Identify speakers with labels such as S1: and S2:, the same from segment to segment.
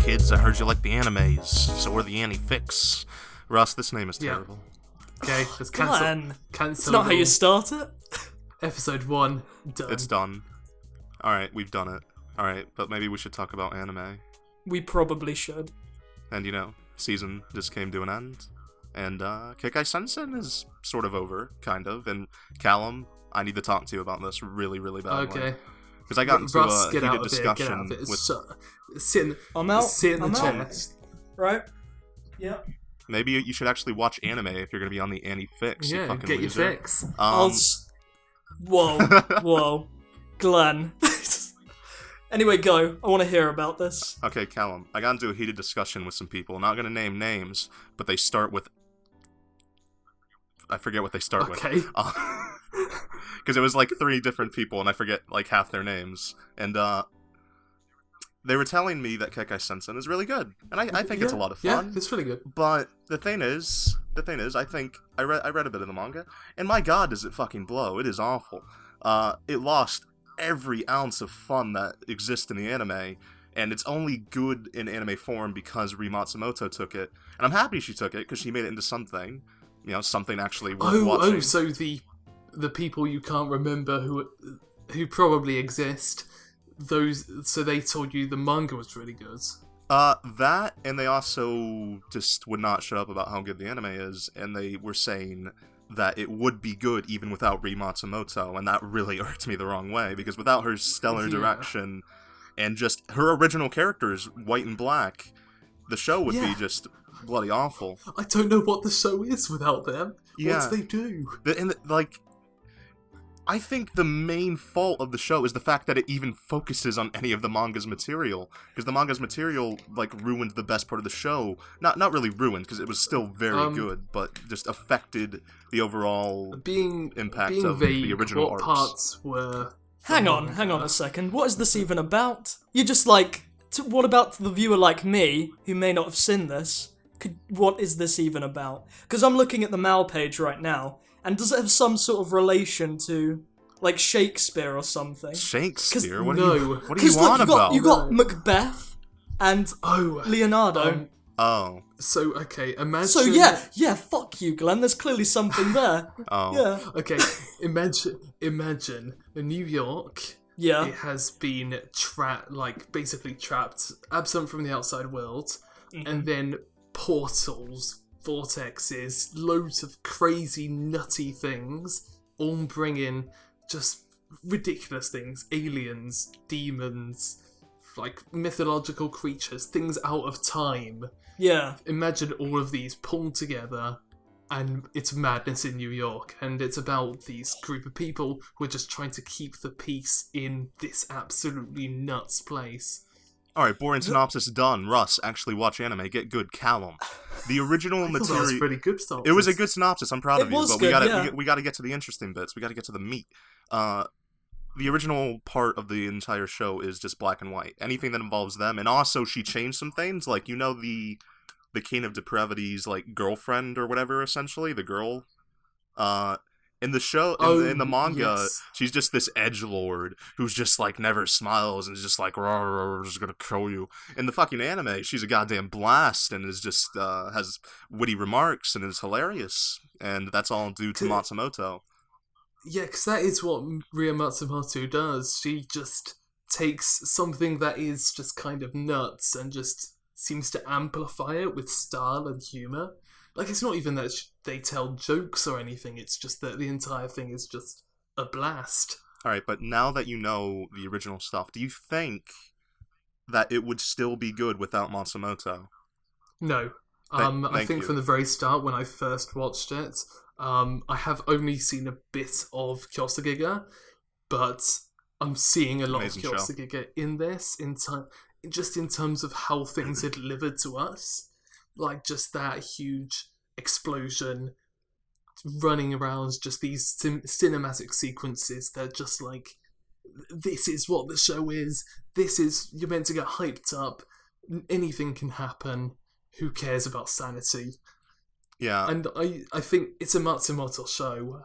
S1: kids, I heard you like the animes, so we're the AniFix. Russ, this name is terrible.
S2: Okay, let's
S3: Glen,
S2: cancel.
S3: it's not how you start it.
S2: Episode 1, done.
S1: It's done. Alright, we've done it. Alright, but maybe we should talk about anime.
S3: We probably should.
S1: And you know, season just came to an end. And Kekkai Sensen is sort of over, kind of. And Callum, I need to talk to you about this really, really badly.
S2: Okay.
S1: Because I got into
S2: Russ,
S1: a
S2: get
S1: heated
S2: out of
S1: discussion
S2: it.
S1: with...
S3: I'm out.
S2: Sit in the
S3: I'm
S2: chair.
S3: out. Right? Yep.
S1: Maybe you should actually watch anime if you're going to be on the AniFix.
S2: Yeah,
S1: you fucking
S2: get your
S1: loser.
S2: fix.
S3: Whoa. Glen. Anyway, go. I want to hear about this.
S1: Okay, Callum, I got into a heated discussion with some people. Not going to name names, but they start with... I forget what they start with.
S2: Okay.
S1: Because it was like 3 different people, and I forget like half their names. And they were telling me that Kekkai Sensen is really good, and I think it's a lot of fun.
S2: Yeah, it's really good.
S1: But the thing is, I think I read a bit of the manga, and my god, does it fucking blow! It is awful. It lost every ounce of fun that exists in the anime, and it's only good in anime form because Rie Matsumoto took it, and I'm happy she took it because she made it into something, you know, something actually worth watching.
S2: Oh, so the people you can't remember who probably exist, so they told you the manga was really good.
S1: That, and they also just would not shut up about how good the anime is, and they were saying that it would be good even without Rie Matsumoto, and that really irked me the wrong way, because without her stellar direction, and just her original characters, white and black, the show would be just bloody awful.
S2: I don't know what the show is without them.
S1: Yeah.
S2: What do they do?
S1: I think the main fault of the show is the fact that it even focuses on any of the manga's material, because the manga's material like ruined the best part of the show. Not really ruined, because it was still very good, but just affected the overall impact of the original
S2: what
S1: arcs.
S2: Parts were?
S3: Hang on a second. What is this even about? You just like... what about the viewer like me, who may not have seen this? What is this even about? Because I'm looking at the Mal page right now, and does it have some sort of relation to, like, Shakespeare or something?
S1: Shakespeare? What
S2: no.
S1: are you on about?
S3: You got Macbeth and Leonardo.
S2: So, okay, imagine...
S3: So, yeah, fuck you, Glen. There's clearly something there. Yeah.
S2: Okay, imagine New York...
S3: Yeah.
S2: It has been basically trapped, absent from the outside world, and then portals, vortexes, loads of crazy, nutty things, all bringing just ridiculous things, aliens, demons, like mythological creatures, things out of time.
S3: Yeah.
S2: Imagine all of these pulled together, and it's madness in New York, and it's about these group of people who are just trying to keep the peace in this absolutely nuts place.
S1: Alright, boring synopsis done. Russ, actually watch anime. Get good. Callum. The original material...
S2: That was pretty good synopsis.
S1: It was a good synopsis. I'm proud of you. But
S3: good,
S1: we gotta get to the interesting bits. We gotta get to the meat. The original part of the entire show is just black and white. Anything that involves them. And also, she changed some things. Like, you know the King of Depravity's, like, girlfriend or whatever, essentially? The girl? In the show, in the manga, she's just this edgelord who's just, like, never smiles and is just like, "Rah, just gonna kill you." In the fucking anime, she's a goddamn blast and is just, has witty remarks and is hilarious. And that's all due to Matsumoto.
S2: Yeah, because that is what Rie Matsumoto does. She just takes something that is just kind of nuts and just seems to amplify it with style and humour. Like, it's not even that they tell jokes or anything, it's just that the entire thing is just a blast.
S1: Alright, but now that you know the original stuff, do you think that it would still be good without Matsumoto?
S2: No. I think from the very start, when I first watched it, I have only seen a bit of Kyosugiga, but I'm seeing a lot of Kyosugiga in this, just in terms of how things are delivered to us. Like, just that huge explosion, running around, just these cinematic sequences. They're just like, this is what the show is. You're meant to get hyped up. Anything can happen. Who cares about sanity?
S1: Yeah.
S2: And I think it's a Matsumoto show.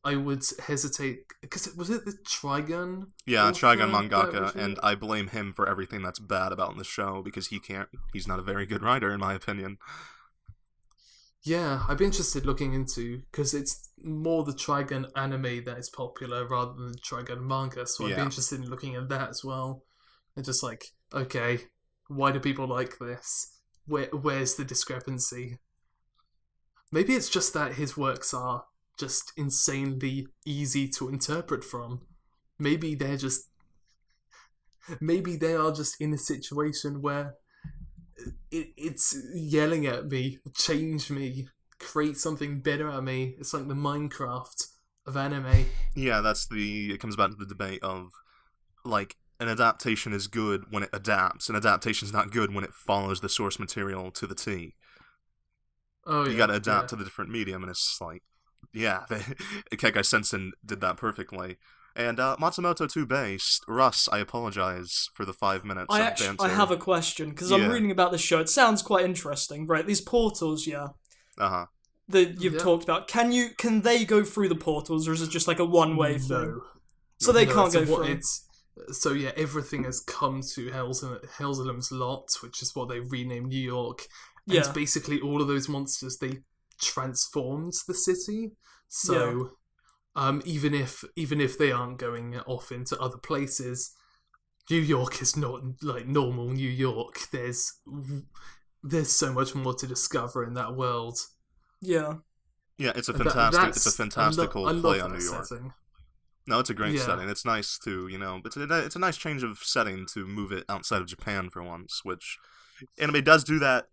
S2: I would hesitate because was it the Trigun?
S1: Yeah, Trigun mangaka, and I blame him for everything that's bad about the show because he's not a very good writer in my opinion.
S2: Yeah, I'd be interested looking into because it's more the Trigun anime that is popular rather than the Trigun manga, so I'd be interested in looking at that as well. And just like, okay, why do people like this? Where's the discrepancy? Maybe it's just that his works are just insanely easy to interpret from. Maybe they are just in a situation where it's yelling at me, change me, create something better at me. It's like the Minecraft of anime.
S1: Yeah, it comes back to the debate of, like, an adaptation is good when it adapts. An adaptation's not good when it follows the source material to the T.
S2: Oh,
S1: you gotta adapt to the different medium, and it's like, Kekkai Sensen did that perfectly. And Matsumoto 2 based, Russ, I apologize for the 5 minutes of banter.
S3: I have a question, because I'm reading about this show. It sounds quite interesting, right? These portals,
S1: Uh-huh.
S3: that you've talked about. Can they go through the portals, or is it just like a one-way thing? So they can't go through.
S2: So everything has come to Helzelim's lot, which is what they renamed New York. And it's basically all of those monsters, they transformed the city. So even if they aren't going off into other places, New York is not like normal New York. There's so much more to discover in that world.
S1: Yeah, it's a fantastical play on New York.
S2: Setting.
S1: No, it's a great setting. It's nice to, it's a nice change of setting to move it outside of Japan for once, which anime does do that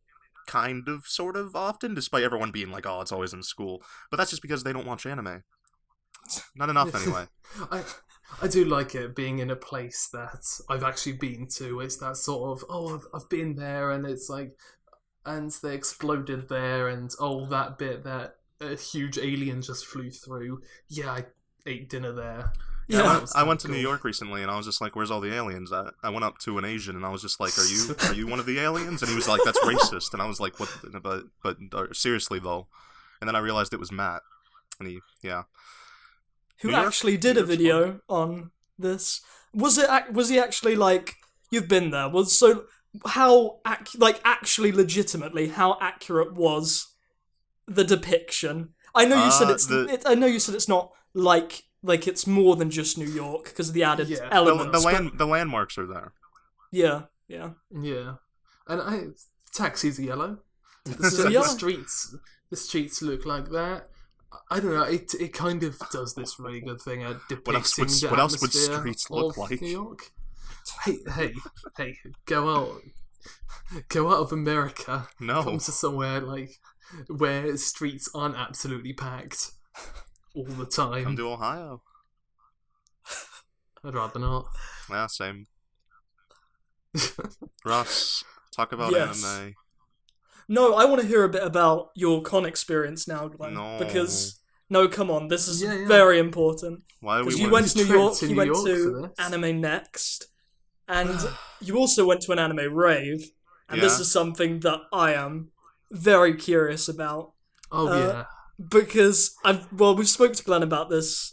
S1: kind of, sort of often, despite everyone being like, oh, it's always in school. But that's just because they don't watch anime. Not enough, anyway.
S2: I do like it being in a place that I've actually been to. It's that sort of, I've been there, and it's like, and they exploded there, and that bit that a huge alien just flew through. Yeah, I ate dinner there.
S1: Yeah, I went to New York recently, and I was just like, "Where's all the aliens at?" I went up to an Asian, and I was just like, "Are you one of the aliens?" And he was like, "That's racist." And I was like, "What?" But seriously though, and then I realized it was Matt, and
S3: who actually did a video on this. Was he actually like, you've been there? How actually legitimately how accurate was the depiction? I know you said I know you said it's not like it's more than just New York because of the added elements.
S1: The landmarks are there.
S3: Yeah.
S2: And taxis are yellow. The streets look like that. I don't know. It kind of does this really good thing at depicting
S1: what else would streets look like?
S2: New York. Hey! Go out of America.
S1: No.
S2: Come to somewhere like where streets aren't absolutely packed all the time.
S1: Come to Ohio.
S2: I'd rather not.
S1: Yeah, same. Russ, talk about anime.
S3: No, I want to hear a bit about your con experience now, Glen. No, come on, this is very important.
S1: Why
S3: Because you went to New York, you went to Anime Next, and you also went to an anime rave, and this is something that I am very curious about. Because we've spoke to Glen about this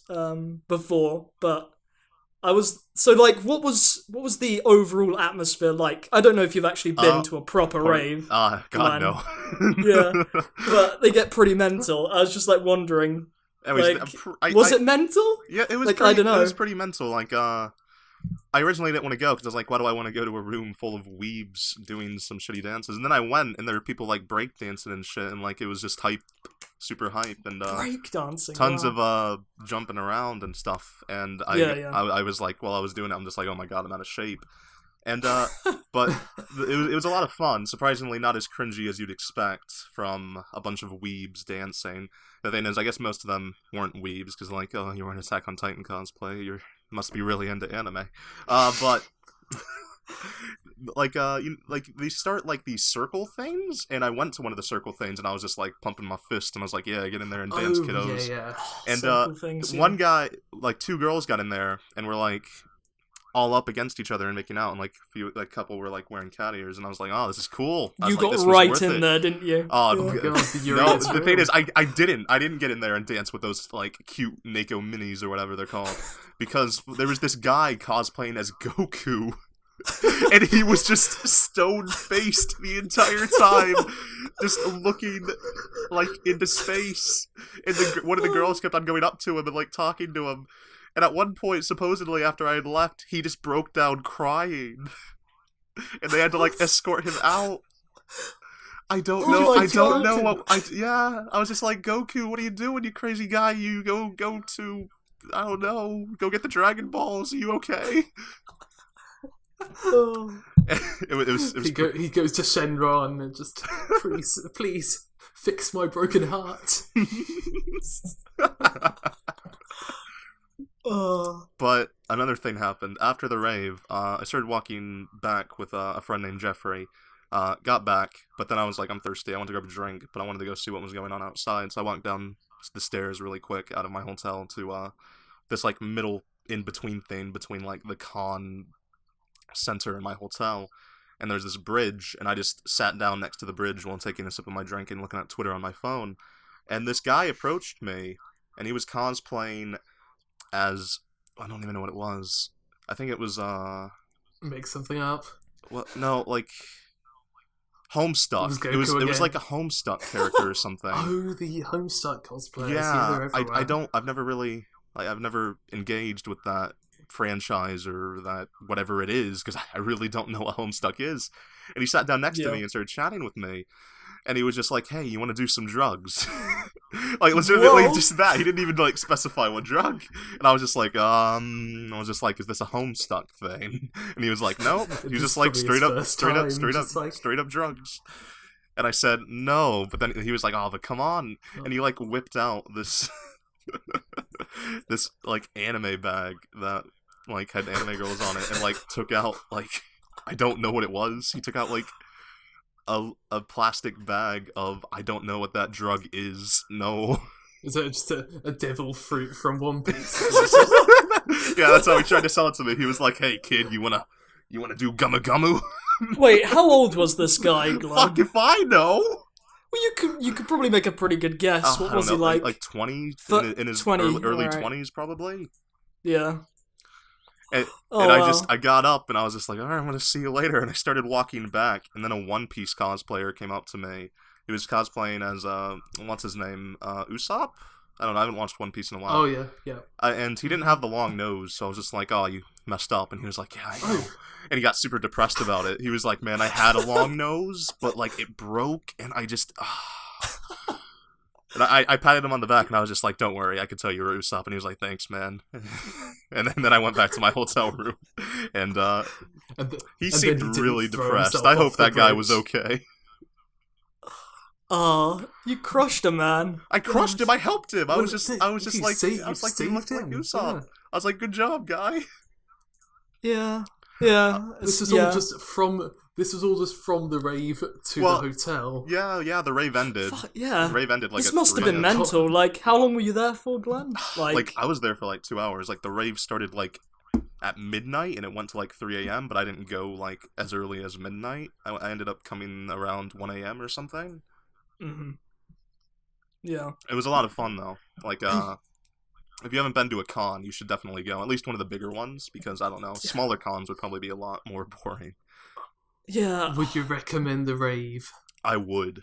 S3: before, but what was the overall atmosphere like? I don't know if you've actually been to a proper rave.
S1: God, Glen. No.
S3: Yeah, but they get pretty mental. I was just like wondering, was it mental?
S1: Yeah, it was.
S3: I don't know.
S1: It was pretty mental. I originally didn't want to go because I was like, why do I want to go to a room full of weebs doing some shitty dances? And then I went, and there were people like breakdancing and shit, and it was just hype, super hype, and
S3: breakdancing,
S1: tons of jumping around and stuff. And I was like, while I was doing it, I'm just like, oh my god, I'm out of shape. And but it was a lot of fun. Surprisingly, not as cringy as you'd expect from a bunch of weebs dancing. The thing is, I guess most of them weren't weebs because you're an Attack on Titan cosplay. You must be really into anime. But they start these circle things, and I went to one of the circle things, and I was just pumping my fist, and I was like, yeah, get in there and dance, kiddos.
S2: Yeah.
S1: And one guy, two girls got in there, and were like, all up against each other and making out, and like a couple were like wearing cat ears, and I was like, oh, this is cool.
S3: You got right in there, didn't you?
S1: Oh, no, the thing is, I didn't get in there and dance with those like cute Neko minis or whatever they're called, because there was this guy cosplaying as Goku. And he was just stone-faced the entire time, just looking, like, into space. And one of the girls kept on going up to him and, like, talking to him. And at one point, supposedly, after I had left, he just broke down crying. And they had to, like, escort him out. I don't know. I don't know what... I was just like, Goku, what are you doing, you crazy guy? You go to... I don't know. Go get the Dragon Balls. Are you okay?
S2: He goes to Shenron and just please fix my broken heart.
S1: But another thing happened after the rave. I started walking back with a friend named Jeffrey. Got back, but then I was like, I'm thirsty. I want to grab a drink, but I wanted to go see what was going on outside. So I walked down the stairs really quick out of my hotel to this like middle in between thing between like the con center in my hotel, and there's this bridge, and I just sat down next to the bridge while taking a sip of my drink and looking at Twitter on my phone, and this guy approached me, and he was cosplaying as, I don't even know what it was. I think it was
S2: make something up.
S1: Well, no, like Homestuck. It was like a Homestuck character or something.
S2: Oh, the Homestuck cosplay.
S1: Yeah, I've never engaged with that franchise or that whatever it is, because I really don't know what Homestuck is. And he sat down next to me and started chatting with me, and he was just like, hey, you want to do some drugs? Like legitimately just that. He didn't even like specify what drug. And I was just like, is this a Homestuck thing? And he was like, no. He was just like straight up drugs. And I said no, but then he was like, oh, but come on. And he like whipped out this this like anime bag that like had anime girls on it, and like took out like, I don't know what it was. He took out like a plastic bag of, I don't know what that drug is. No.
S2: Is it just a devil fruit from One Piece?
S1: Yeah, that's how he tried to sell it to me. He was like, hey kid, you wanna do Gumma Gummu?
S3: Wait, how old was this guy, Glen?
S1: Fuck if I know.
S3: Well, you could probably make a pretty good guess. What was he like?
S1: Like 20? In his
S3: 20,
S1: early
S3: right.
S1: 20s, probably?
S3: Yeah.
S1: And I got up, and I was just like, alright, I'm gonna see you later. And I started walking back, and then a One Piece cosplayer came up to me. He was cosplaying as, what's his name? Usopp? I don't know, I haven't watched One Piece in a while.
S2: Oh, yeah.
S1: And he didn't have the long nose, so I was just like, oh, you messed up. And he was like, yeah, I know. And he got super depressed about it. He was like, man, I had a long nose, but, like, it broke, and I just... And I patted him on the back, and I was just like, don't worry, I could tell you were Usopp. And he was like, thanks, man. And then I went back to my hotel room, and he seemed really depressed. I hope that guy was okay.
S3: You crushed him, man.
S1: I crushed him. I helped him. I was like, you look like Usopp. Yeah. I was like, good job, guy.
S3: Yeah.
S2: This is all just from the rave to the hotel.
S1: Yeah, the rave ended.
S3: Yeah.
S1: The rave ended like
S3: this must have been mental. Like, how long were you there for, Glen?
S1: Like, I was there for like 2 hours. Like, the rave started like at midnight, and it went to like 3 a.m., but I didn't go like as early as midnight. I ended up coming around 1 a.m. or something.
S3: Mm-hmm. Yeah.
S1: It was a lot of fun, though. Like, if you haven't been to a con, you should definitely go. At least one of the bigger ones, because, I don't know, smaller cons would probably be a lot more boring.
S3: Yeah.
S2: Would you recommend the rave?
S1: I would.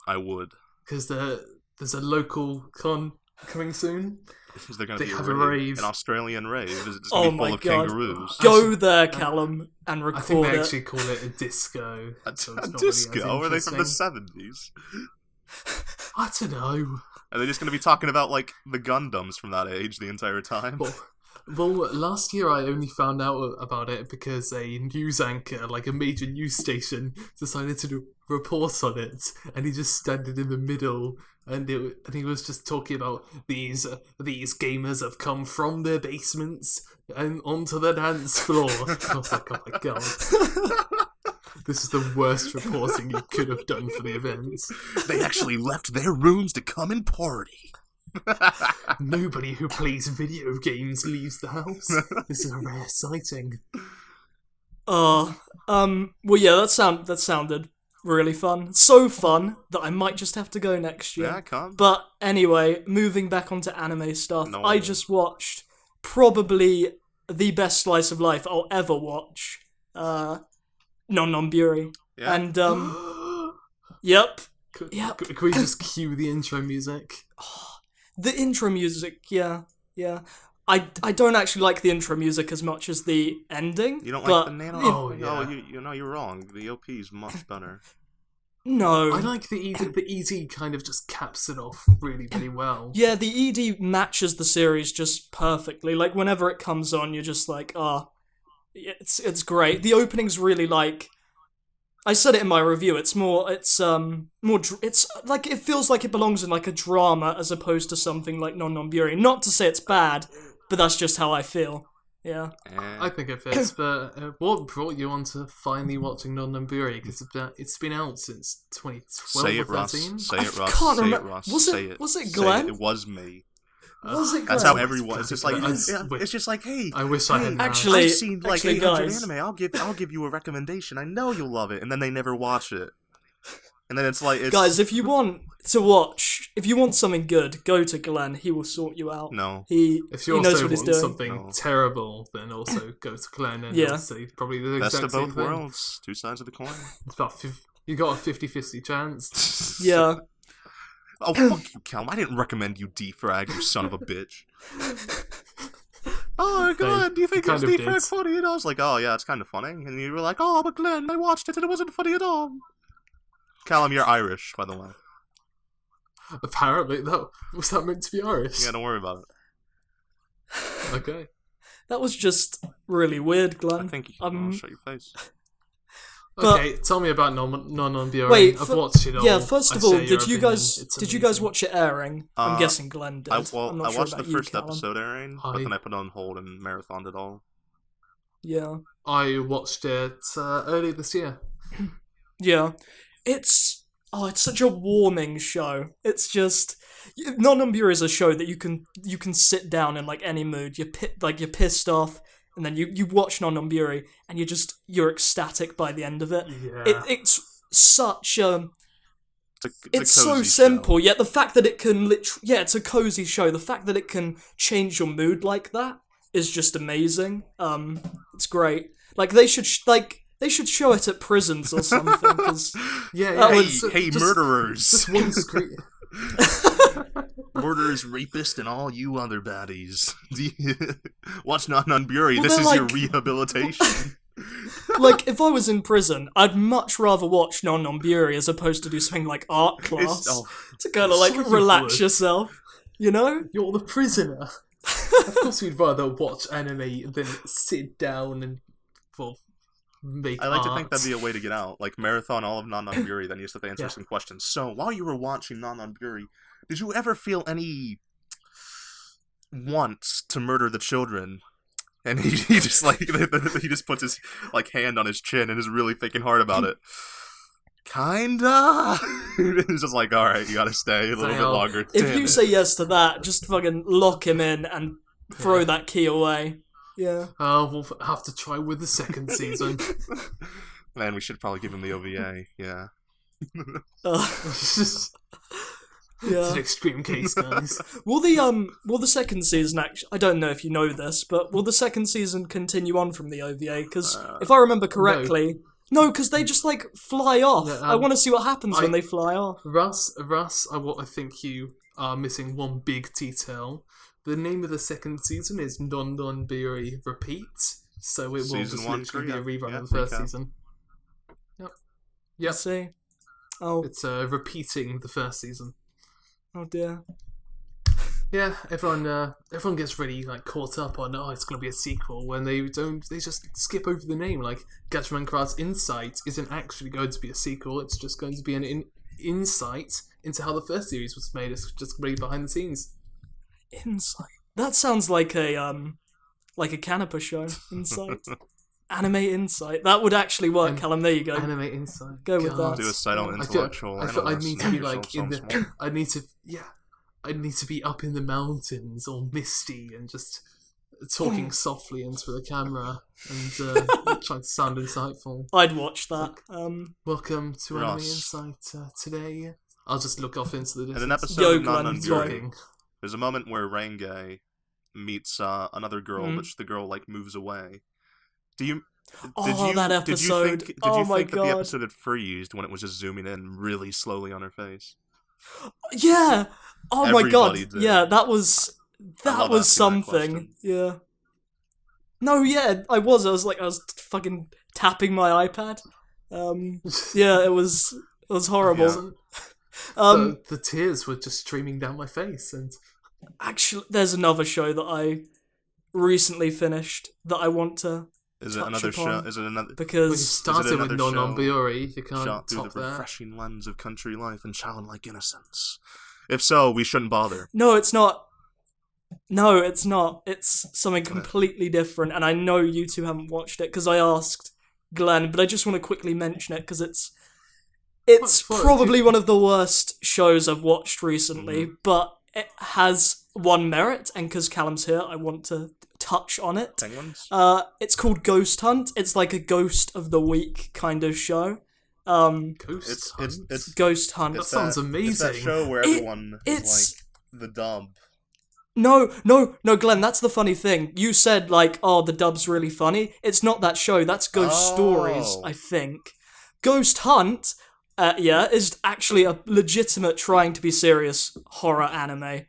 S2: Because there's a local con coming soon.
S1: Is there going to be a rave? An Australian rave? Is it just going to be full of kangaroos?
S3: Go there, Callum, and record it.
S2: I think they actually call it a disco.
S1: A disco? Really, are they from the 70s?
S2: I don't know.
S1: Are they just going to be talking about, like, the Gundams from that age the entire time?
S2: Well, last year I only found out about it because a news anchor, like a major news station, decided to do a report on it, and he just stood in the middle, and he was just talking about these gamers have come from their basements and onto the dance floor. I was like, oh my god. This is the worst reporting you could have done for the event.
S1: They actually left their rooms to come and party.
S2: Nobody who plays video games leaves the house. This is a rare sighting.
S3: Well, yeah, that sounded really fun. So fun that I might just have to go next year.
S1: Yeah, come.
S3: But anyway, moving back onto anime stuff,
S1: No.
S3: I just watched probably the best slice of life I'll ever watch. Non Biyori.
S1: Yeah.
S3: And, yep.
S2: Can we just cue the intro music?
S3: The intro music, yeah. I don't actually like the intro music as much as the ending.
S1: You don't
S3: but
S1: like the nano? No, you're wrong. The OP is much better.
S3: No.
S2: I like the ED. The ED kind of just caps it off really, really well.
S3: Yeah, the ED matches the series just perfectly. Like, whenever it comes on, you're just like, it's great. The opening's really like... I said it in my review, it's like, it feels like it belongs in like a drama as opposed to something like Non Biyori. Not to say it's bad, but that's just how I feel. Yeah.
S2: I think it fits, but what brought you on to finally watching Non Biyori? Because it's been out since 2012
S1: Say it,
S2: or 13?
S1: Russ. Say it, Russ.
S3: Can't
S1: Say
S3: remember.
S1: it, Russ.
S3: Was
S1: Say
S3: it?
S1: it.
S3: Was it
S1: Say
S3: Glen?
S1: It was me.
S3: Was it Glen?
S1: That's how everyone. It's just like
S2: I
S1: it's just like, hey.
S2: I wish I had
S3: Actually-
S1: I've seen like
S3: actually,
S1: 800
S3: guys.
S1: anime. I'll give you a recommendation. I know you'll love it, and then they never watch it. And then it's like,
S3: Guys, if you want something good, go to Glen. He will sort you out.
S1: No.
S2: If you
S3: he knows
S2: also
S3: what he's
S2: want
S3: doing.
S2: something terrible, then also go to Glen and
S3: Yeah.
S2: you'll see probably the
S1: Best
S2: exact
S1: of
S2: same
S1: both
S2: thing.
S1: worlds. Two sides of the coin.
S2: It's about you got a 50-50 chance.
S3: Yeah.
S1: Oh, fuck you, Callum. I didn't recommend you D-Frag, you son of a bitch. Oh, Glenn, do you think it's
S2: kind of
S1: D-Frag
S2: did.
S1: funny? And I was like, oh, yeah, it's kind of funny. And you were like, oh, but Glenn, I watched it and it wasn't funny at all. Callum, you're Irish, by the way.
S2: Apparently, was that meant to be Irish?
S1: Yeah, don't worry about it.
S2: Okay.
S3: That was just really weird,
S1: I
S3: Glen.
S1: think you can shut your face.
S3: But-
S2: Okay, tell me about Non Biyori.
S3: Wait,
S2: I've watched it all.
S3: Yeah, first
S2: I
S3: of all,
S2: share your
S3: did you
S2: opinion.
S3: guys
S2: It's
S3: did you guys
S2: amazing.
S3: watch it airing? I'm guessing Glen did.
S1: I
S3: I'm not sure
S1: watched
S3: about
S1: the
S3: you,
S1: first
S3: Callum.
S1: episode airing, but then I put it on hold and marathoned it all.
S3: Yeah.
S2: I watched it earlier this year.
S3: Yeah. It's such a warming show. It's just Non Biyori is a show that you can sit down in like any mood. You're pissed off, and then you watch Non Biyori and you're ecstatic by the end of it.
S2: Yeah.
S3: It's such a
S1: It's
S3: it's
S1: a
S3: so
S1: cozy
S3: simple,
S1: show.
S3: yet the fact that it can it's a cozy show. The fact that it can change your mood like that is just amazing. It's great. Like they should show it at prisons or something. 'Cause
S1: Hey, murderers!
S2: Just one screen.
S1: Murderers, rapists, and all you other baddies. Watch Non Biyori.
S3: Well,
S1: This
S3: they're
S1: is your
S3: like-
S1: rehabilitation.
S3: like if I was in prison, I'd much rather watch Non Biyori as opposed to do something like art class to kind of like
S2: So you
S3: relax
S2: would.
S3: yourself. You know?
S2: You're the prisoner. Of course, you'd rather watch anime than sit down and make
S1: I like
S2: art.
S1: to think that'd be a way to get out. Like, marathon all of Non Biyori, then you just have to answer
S2: Yeah.
S1: some questions. So, while you were watching Non Biyori, did you ever feel any want to murder the children? And he just like he just puts his like hand on his chin and is really thinking hard about it. Kinda. It's just like, all right, you gotta stay a little bit longer.
S3: If
S1: Damn
S3: you
S1: it.
S3: say yes to that, just fucking lock him in and throw that key away. Yeah.
S2: We'll have to try with the second season.
S1: Man, we should probably give him the OVA. Yeah.
S2: It's
S3: Yeah.
S2: an extreme case, guys.
S3: Will the second season actually? I don't know if you know this, but will the second season continue on from the OVA? Because if I remember correctly, no, because they just like fly off.
S2: Yeah,
S3: I want to see what happens when they fly off.
S2: Russ, I think you are missing one big detail. The name of the second season is Non Biyori Repeat, so it will
S1: Season
S2: just
S1: 1,
S2: literally
S1: yeah.
S2: be a rerun
S1: Yeah,
S2: of the first
S1: recap.
S2: season. Yep.
S3: You see? Oh,
S2: It's repeating the first season.
S3: oh dear.
S2: Yeah, everyone gets really like caught up on it's gonna be a sequel when they just skip over the name. Like Gachman-Krat's Insight isn't actually going to be a sequel, it's just going to be an insight into how the first series was made. It's just really behind the scenes.
S3: Insight. That sounds like a Canipa show. Insight. Anime Insight. That would actually work, Callum. There you go.
S2: Anime Insight.
S3: Go with
S2: God.
S3: that.
S1: Do a silent
S2: I feel
S1: intellectual.
S2: I need to be
S1: analyst.
S2: like in the. I need to I need to be up in the mountains, all misty, and just talking softly into the camera and trying to sound insightful.
S3: I'd watch that.
S2: Welcome to Anime
S1: Russ.
S2: Insight today. I'll just look off into the distance.
S1: In an episode of
S3: Glen,
S1: Non Biyori, there's a moment where Renge meets another girl, but the girl like moves away.
S3: That episode.
S1: Did you think that
S3: God.
S1: the episode had freezed when it was just zooming in really slowly on her face?
S3: Yeah. Oh my god.
S1: Everybody did.
S3: Yeah, that was something. Yeah. No, yeah, I was fucking tapping my iPad. Yeah, it was horrible.
S2: Yeah. The tears were just streaming down my face, and
S3: actually, there's another show that I recently finished that I want to.
S1: Is it another show? Is it another?
S3: Because
S2: we started with Non Biyori, you can't
S1: shot through
S2: top
S1: the
S2: that.
S1: refreshing lens of country life and childlike innocence. If so, we shouldn't bother.
S3: No, it's not. No, it's not. It's something completely different, and I know you two haven't watched it because I asked Glen, but I just want to quickly mention it because it's probably one of the worst shows I've watched recently, but it has one merit, and because Callum's here, I want to touch on it.
S1: Penguins?
S3: It's called Ghost Hunt. It's like a Ghost of the Week kind of show.
S2: Ghost Hunt?
S1: It's
S3: Ghost Hunt.
S2: That sounds amazing.
S1: It's that show where everyone is like the dub.
S3: No, Glen, that's the funny thing. You said, like, oh, the dub's really funny. It's not that show. That's Ghost Stories, I think. Ghost Hunt, is actually a legitimate trying to be serious horror anime.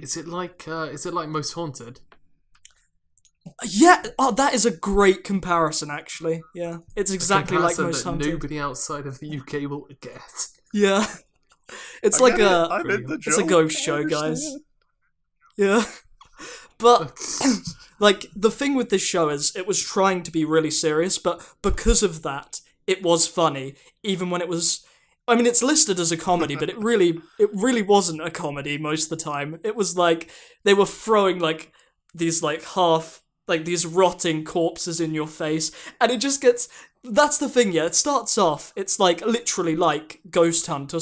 S2: Is it like Most Haunted?
S3: Yeah, that is a great comparison, actually. Yeah, it's exactly like Most Haunted.
S2: Nobody outside of the UK will get.
S3: Yeah. It's like it's a ghost show, guys. Yeah. But, like, the thing with this show is it was trying to be really serious, but because of that, it was funny, even when it was... I mean, it's listed as a comedy, but it really wasn't a comedy most of the time. It was like, they were throwing, like, these, like, these rotting corpses in your face, and it just gets... That's the thing, yeah, it starts off, it's, like, literally like Ghost Hunt or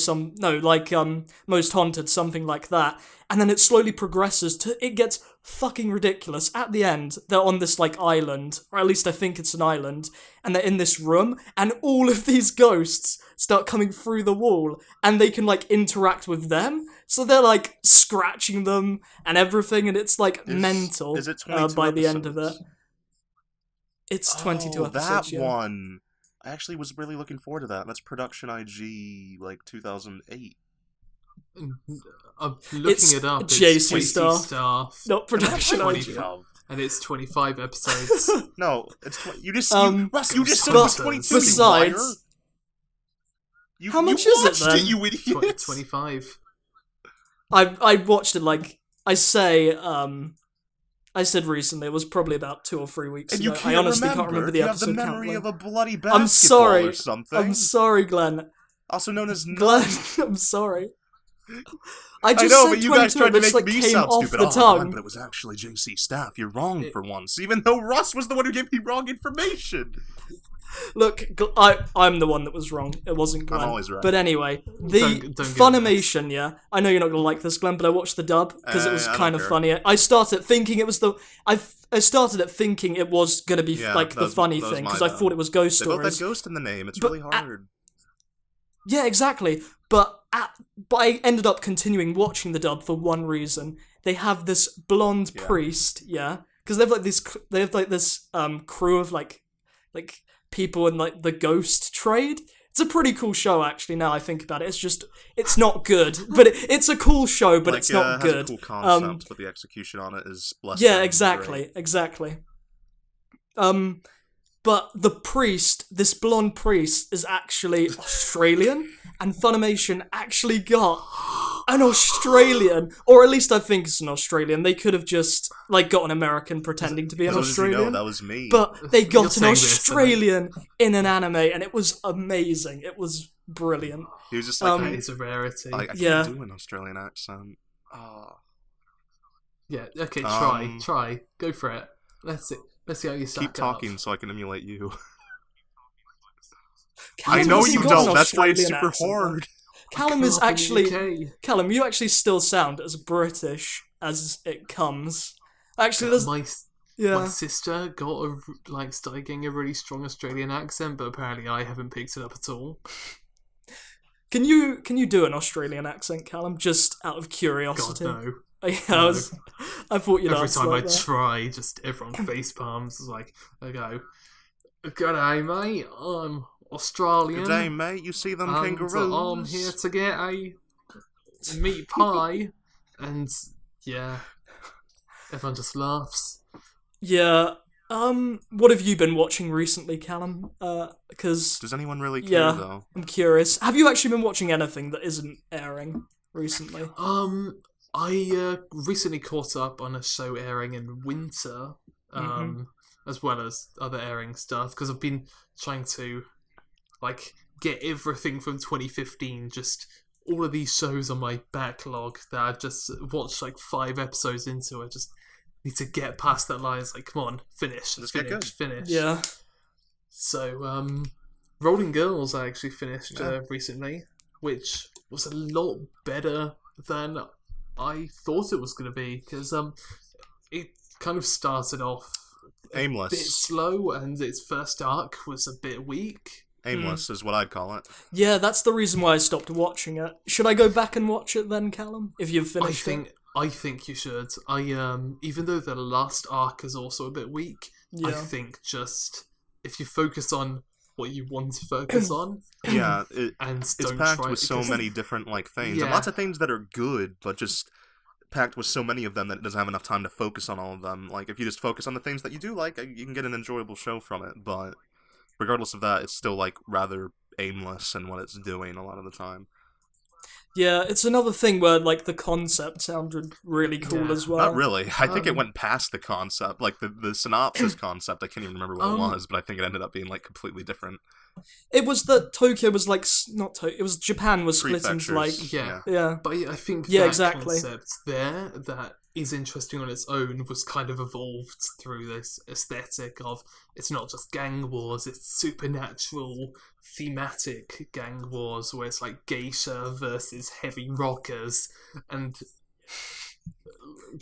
S3: Most Haunted, something like that, and then it slowly progresses to, it gets fucking ridiculous. At the end, they're on this, like, island, or at least I think it's an island, and they're in this room, and all of these ghosts start coming through the wall, and they can, like, interact with them, so they're, like, scratching them and everything, and it's, like, mental
S1: is it 22
S3: by the end
S1: episodes?
S3: of it. It's 22 episodes,
S1: that one! I actually was really looking forward to that. That's Production IG, like, 2008.
S2: I'm looking it up. It's
S3: JC
S2: Staff.
S3: Not Production IG.
S2: And it's 25 episodes.
S1: No, it's you just Russ, you just said
S2: but
S1: it was 22.
S3: Besides, how much is it then?
S1: You idiot.
S2: 25.
S3: I watched it like I said recently. It was probably about 2 or 3 weeks ago. I honestly can't remember the episode count.
S1: You have the memory of a bloody basketball
S3: I'm sorry.
S1: or something.
S3: I'm sorry, Glen.
S1: Also known as
S3: Glen. I'm sorry. I
S1: know,
S3: said
S1: but you guys tried to make
S3: like,
S1: me
S3: came
S1: sound
S3: off
S1: stupid.
S3: the tongue.
S1: Man, but it was actually JC Staff. You're wrong for once, even though Russ was the one who gave me wrong information.
S3: Look, I'm the one that was wrong. It wasn't Glen.
S1: I'm always right.
S3: But anyway, the
S2: don't
S3: Funimation, yeah. I know you're not gonna like this, Glen, but I watched the dub because it was kind of funny. I started thinking it was I started at thinking it was gonna be the funny thing because I thought it was Ghost Stories.
S1: They both had ghost in the name. It's really hard.
S3: Yeah, exactly. But I ended up continuing watching the dub for one reason. They have this blonde priest, because they have this crew of like people in like the ghost trade. It's a pretty cool show, actually. Now I think about it, it's not good, but it's a cool show, but it's not good.
S1: It has a cool concept, but the execution on it is less.
S3: Yeah, exactly. But the priest, this blonde priest, is actually Australian, and Funimation actually got an Australian, or at least I think it's an Australian. They could have just got an American pretending to be an Australian.
S1: That was me.
S3: But they got an Australian in an anime, and it was amazing. It was brilliant.
S1: He was just like,
S2: it's a rarity.
S1: I can't do an Australian accent.
S2: Yeah. Okay. Try. Go for it. Let's see how you stack
S1: Keep talking so I can emulate you.
S3: Callum
S1: I know
S3: hasn't
S1: you
S3: got an
S1: don't. That's why it's
S3: Australian
S1: super
S3: accent,
S1: hard.
S3: Callum is actually... Callum, you actually still sound as British as it comes. Actually, there's...
S2: My sister started getting a really strong Australian accent, but apparently I haven't picked it up at all.
S3: Can you do an Australian accent, Callum? Just out of curiosity.
S2: God, no.
S3: Yeah, I thought you'd ask
S2: every time
S3: like
S2: I
S3: that.
S2: try, just everyone face palms. It's like, I go, "G'day, mate. I'm Australian.
S1: G'day, mate. You see them kangaroos?
S2: I'm here to get a meat pie." And yeah, everyone just laughs.
S3: Yeah. What have you been watching recently, Callum? Because
S1: does anyone really care though?
S3: I'm curious. Have you actually been watching anything that isn't airing recently?
S2: I recently caught up on a show airing in winter, as well as other airing stuff, because I've been trying to get everything from 2015, just all of these shows on my backlog that I've just watched 5 episodes into. I just need to get past that line. It's like, come on, finish.
S3: Yeah.
S2: So, Rolling Girls I actually finished recently, which was a lot better than I thought it was going to be, because it kind of started off
S1: aimless,
S2: a bit slow, and its first arc was a bit weak.
S1: Aimless is what I'd call it.
S3: Yeah, that's the reason why I stopped watching it. Should I go back and watch it then, Callum? If you've finished it?
S2: I think you should. Even though the last arc is also a bit weak, I think just if you focus on what you want to focus on, it's
S1: packed with so many different things, and lots of things that are good, but just packed with so many of them that it doesn't have enough time to focus on all of them. If you just focus on the things that you do like, you can get an enjoyable show from it. But regardless of that, it's still rather aimless in what it's doing a lot of the time.
S3: Yeah, it's another thing where, the concept sounded really cool as well.
S1: Not really. I think it went past the concept. The synopsis concept, I can't even remember what it was, but I think it ended up being, completely different.
S3: It was that Tokyo was, not Tokyo, it was Japan was split into,
S2: Yeah. But I think that concept there, that is interesting on its own, was kind of evolved through this aesthetic of, it's not just gang wars, it's supernatural, thematic gang wars, where it's geisha versus heavy rockers, and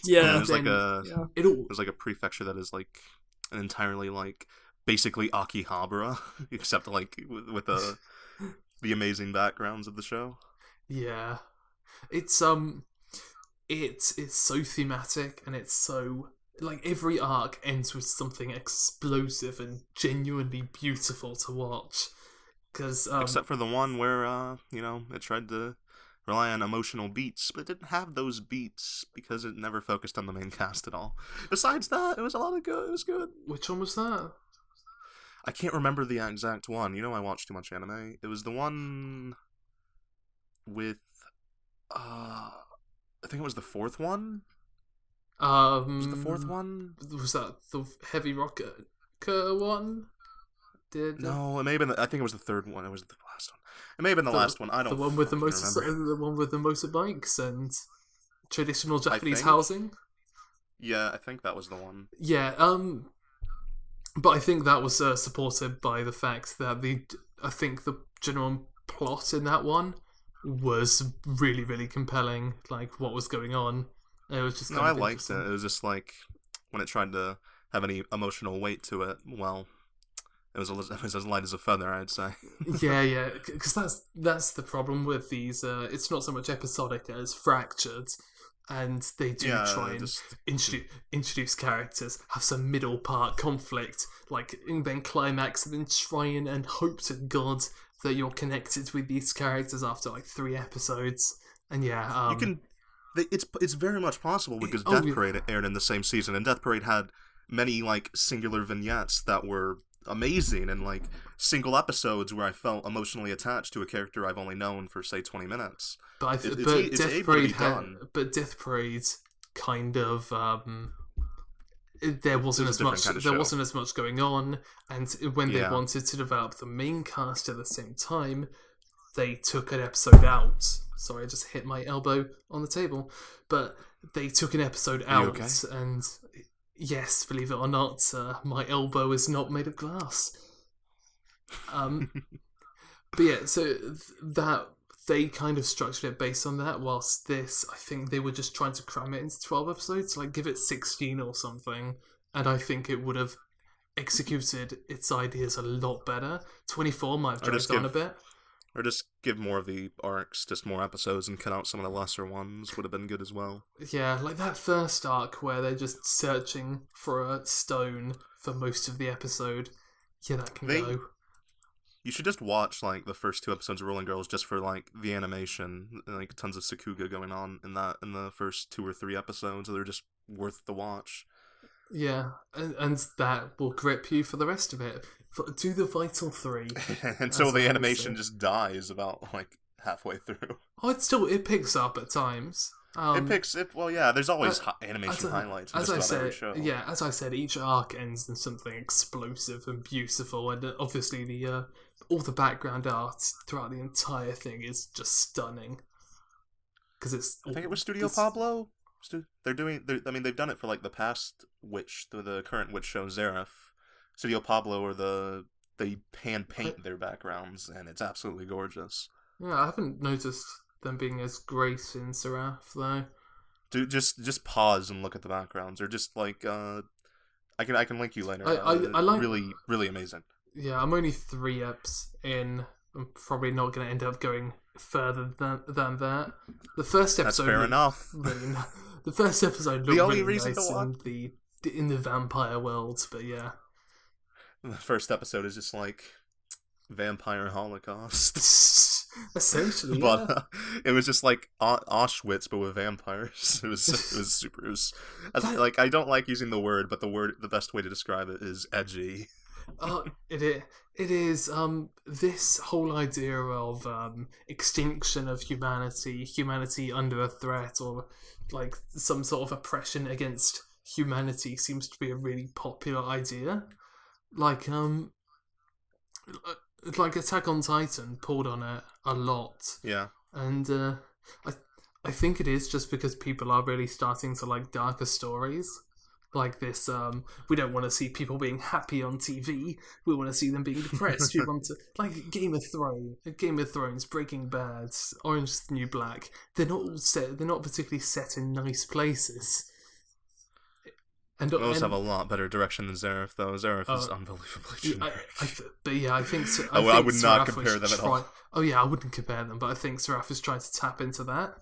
S1: there's a prefecture that is an entirely basically Akihabara, except with the amazing backgrounds of the show.
S2: Yeah, it's so thematic, and it's so every arc ends with something explosive and genuinely beautiful to watch. Cause,
S1: except for the one where it tried to rely on emotional beats, but it didn't have those beats because it never focused on the main cast at all. Besides that, it was a lot of good. It was good.
S2: Which one was that?
S1: I can't remember the exact one. I watch too much anime. It was the one with I think it was the fourth one. Was the fourth one?
S2: Was that the heavy rocker one?
S1: No, it may have been. I think it was the third one. It was the last one. It may have been the last one. I don't.
S2: The one with the motorbikes and traditional Japanese housing.
S1: Yeah, I think that was the one.
S2: Yeah. But I think that was supported by the fact that I think the general plot in that one was really, really compelling. What was going on. It was just.
S1: I liked it. It was just when it tried to have any emotional weight to it. Well. It was as light as a feather, I'd say.
S2: yeah, because that's the problem with these. It's not so much episodic as fractured, and they do try and introduce characters, have some middle part conflict, and then climax, and then try and hope to God that you're connected with these characters after 3 episodes. And you can.
S1: It's very much possible because Death Parade aired in the same season, and Death Parade had many singular vignettes that were amazing, and single episodes where I felt emotionally attached to a character I've only known for say 20 minutes.
S2: But Death Parade kind of there wasn't as much going on, and when they wanted to develop the main cast at the same time, they took an episode out. Sorry, I just hit my elbow on the table. But they took an episode out, and yes, believe it or not, my elbow is not made of glass. But yeah, so that they kind of structured it based on that, whilst this, I think they were just trying to cram it into 12 episodes, like give it 16 or something, and I think it would have executed its ideas a lot better. 24 might have dragged on a bit.
S1: Or just give more of the arcs, just more episodes, and cut out some of the lesser ones would have been good as well.
S2: Yeah, like that first arc where they're just searching for a stone for most of the episode. Yeah, that can go.
S1: You should just watch, like, the first 2 episodes of Rolling Girls just for, like, the animation. And, like, tons of Sakuga going on in the first 2 or 3 episodes. They're just worth the watch.
S2: Yeah, and that will grip you for the rest of it. Do the Vital 3.
S1: Until the animation just dies about, like, halfway through.
S2: Oh, it picks up at times.
S1: Well, yeah, there's always animation highlights in just about every show.
S2: Yeah, as I said, each arc ends in something explosive and beautiful, and obviously all the background art throughout the entire thing is just stunning. Because
S1: I think it was Studio Pablo. They've done it for like the past the current witch show Seraph. Studio Pablo they hand paint their backgrounds, and it's absolutely gorgeous.
S2: Yeah, I haven't noticed them being as great in Seraph though.
S1: Dude, just pause and look at the backgrounds. They're just like I can link you later.
S2: I like
S1: really, really amazing.
S2: Yeah, I'm only 3 eps in. I'm probably not going to end up going further than that. The first episode.
S1: That's fair enough.
S2: The first episode looked
S1: the only
S2: really
S1: reason
S2: nice
S1: to watch
S2: in the vampire world, but yeah.
S1: The first episode is just like vampire holocaust.
S2: Essentially,
S1: but it was just like Auschwitz, but with vampires. It was super. I don't like using the word, but the best way to describe it is edgy.
S2: It is this whole idea of extinction of humanity under a threat, or like some sort of oppression against humanity seems to be a really popular idea. Like Attack on Titan pulled on it a lot.
S1: Yeah.
S2: And I think it is just because people are really starting to like darker stories. Like this, we don't want to see people being happy on TV. We want to see them being depressed. We want to, like Game of Thrones, Breaking Bad, Orange is the New Black. They're not particularly set in nice places. And
S1: those have a lot better direction than Seraph, though. Seraph is unbelievably generic.
S2: I think
S1: I would not compare them at all.
S2: Oh yeah, I wouldn't compare them, but I think Seraph is trying to tap into that,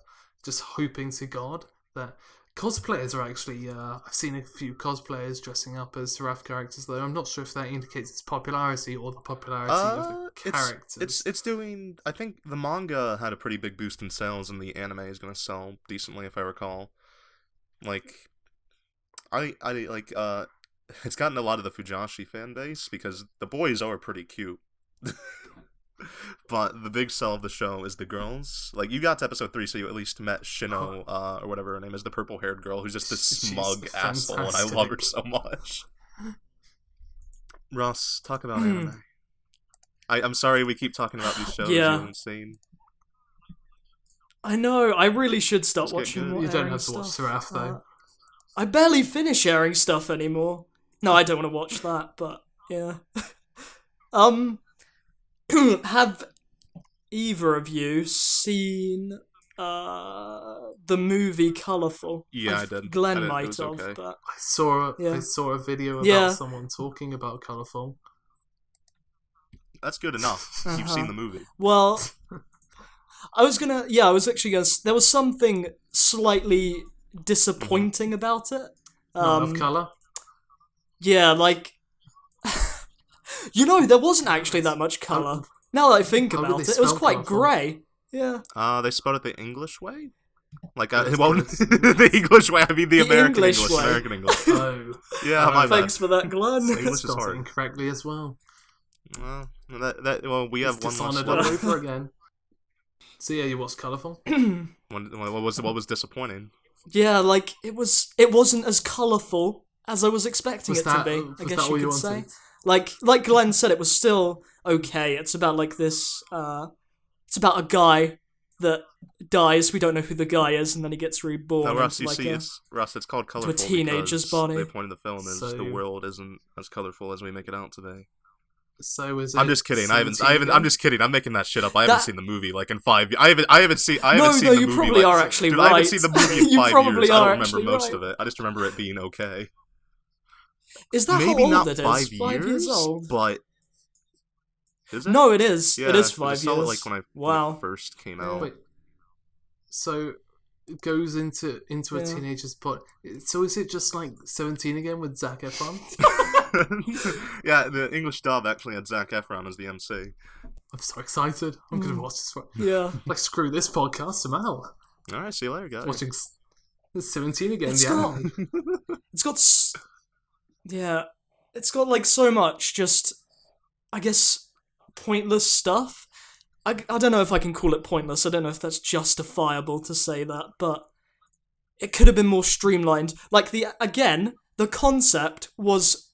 S2: just hoping to God that cosplayers are actually. I've seen a few cosplayers dressing up as Seraph characters, though. I'm not sure if that indicates its popularity or the popularity of the characters.
S1: It's doing. I think the manga had a pretty big boost in sales, and the anime is going to sell decently, if I recall. Like. It's gotten a lot of the Fujoshi fan base because the boys are pretty cute. But the big sell of the show is the girls. Like, you got to episode 3, so you at least met Shino, or whatever her name is, the purple-haired girl who's just this smug asshole, and I love her so much. Russ, talk about anime. I'm sorry we keep talking about these shows you haven't seen.
S3: I know, I really should start watching more.
S2: You don't have to watch Seraph, though.
S3: I barely finish airing stuff anymore. No, I don't want to watch that, but yeah. Have either of you seen the movie Colourful?
S1: Yeah, I did.
S3: Glen might have,
S1: okay.
S3: but
S2: I saw a video about someone talking about Colourful.
S1: That's good enough. You've seen the movie.
S3: Well, there was something slightly disappointing about it.
S2: Not enough colour?
S3: Yeah, like... there wasn't actually that much colour. Now that I think about it, it was quite grey. Yeah.
S1: They spelled it the English way? Like, the English way, I mean the American English. American English.
S2: Oh.
S1: Yeah, my bad.
S3: Thanks for that, Glen.
S1: English is hard.
S2: Incorrectly as well.
S1: Well, we have one last
S2: all over again. So yeah, you watched Colourful?
S1: What was disappointing?
S3: Yeah, like, it wasn't as colourful as I was expecting it to be, I guess you could say. Like Glen said, it was still okay. It's about like this, it's about a guy that dies, we don't know who the guy is, and then he gets reborn.
S1: No, Russ, it's called Colourful
S3: to a teenager's body.
S1: The point of the film is the world isn't as colourful as we make it out to be.
S2: So is it?
S1: I'm just kidding. I'm just kidding. I'm making that shit up. I haven't seen the movie like in 5 years. I haven't seen the movie.
S3: No, you probably are actually right.
S1: I haven't seen the movie in 5 years. I don't remember most
S3: right.
S1: of it. I just remember it being okay.
S3: Is that
S1: maybe
S3: how old
S1: not
S3: it is?
S1: 5
S3: 5 years old.
S1: But is it?
S3: No, it is.
S1: Yeah,
S3: it is 5
S1: I
S3: years.
S1: saw it like when it first came out.
S2: Wait, so it goes into a teenager's body. So is it just like 17 again with Zac Efron?
S1: Yeah, the English dub actually had Zac Efron as the MC.
S2: I'm so excited. I'm gonna watch this.
S3: Yeah.
S2: Like screw this podcast. I'm out.
S1: All right, see you later, guys.
S2: Watching 17 again.
S3: It's got like so much just, I guess, pointless stuff. I don't know if I can call it pointless. I don't know if that's justifiable to say that, but it could have been more streamlined. Like the concept was